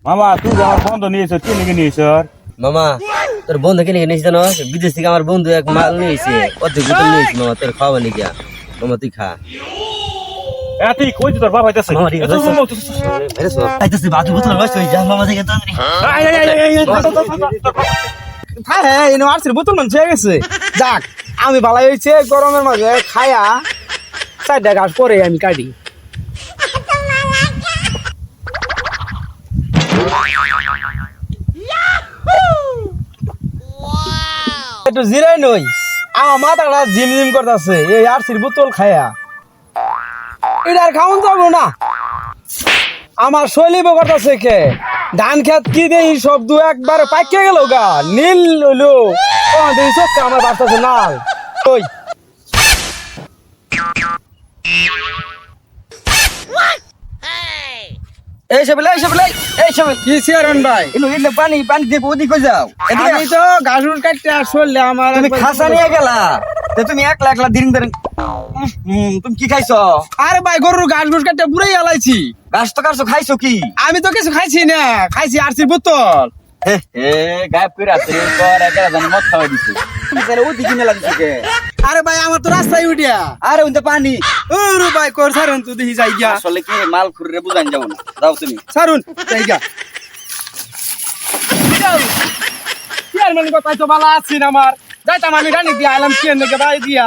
মামা তুই যে আমার বন্ধু নিয়েছ কি লিখে নিয়েছ মামা তোর বন্ধু কিনে নিয়েছি জানো বিদেশ থেকে আমার বন্ধু এক মাল নিয়েছে অর্ধেক বোতল নিয়েছি মামা তোর খাওয়া নি গিয়া মামা তুই খা তুই কই তোর বাবা আইতাছে মামা ঠিক আছে আইতাছে বাজু বোতল লস হই যা মামা থেকে তাড়াতাড়ি হ্যাঁ এনে আরসির বোতল মান ছেয়ে গেছে যাক আমি ভালাই হয়েছে গরমের মাঝে খায়া 4টা গাছ পরে আমি কাটি একটু জিরাই নই আমার মাথাটা ঝিম ঝিম করতেছে এই আরসির বোতল খায়া এটা আর খাওয়ান যাবো না আমার শৈলীব করতেছে কে ধান খেত কি দেই সব দু একবার পাইকে গেল গা নীল হইলো চোখে আমার বাড়তেছে নাল ওই এই সব কি চেয়ারন ভাই এলো এলে পানি পানি দিয়ে ওদিক কই যাও আমি তো গাছুর কাটতে আসলে আমার তুমি খাসা নিয়ে গেলা তে তুমি একলা একলা দিন ধরে তুমি কি খাইছো আরে ভাই গরুর ঘাস ঘুষ কাটতে পুরাই আলাইছি গাছ তো কাটছো খাইছো কি আমি তো কিছু খাইছি না খাইছি আরসির বোতল হে গায়েব করে আছে তোর একা জানি মদ খাওয়াই দিছে তুমি তাহলে ওদিকে নিয়ে লাগছে কে আরে ভাই আমার তো রাস্তায় উঠিয়া আরে উনতে পানি ওরে ভাই কর সারুন তো দেখি যাই গিয়া আসলে কি মাল খুরে বুঝান যাও না যাও তুমি সারুন যাই গিয়া চেয়ারম্যান কথা তো ভালো আছি না আমার যাইতাম আমি রানি দিয়া আলাম কি এনে ভাই দিয়া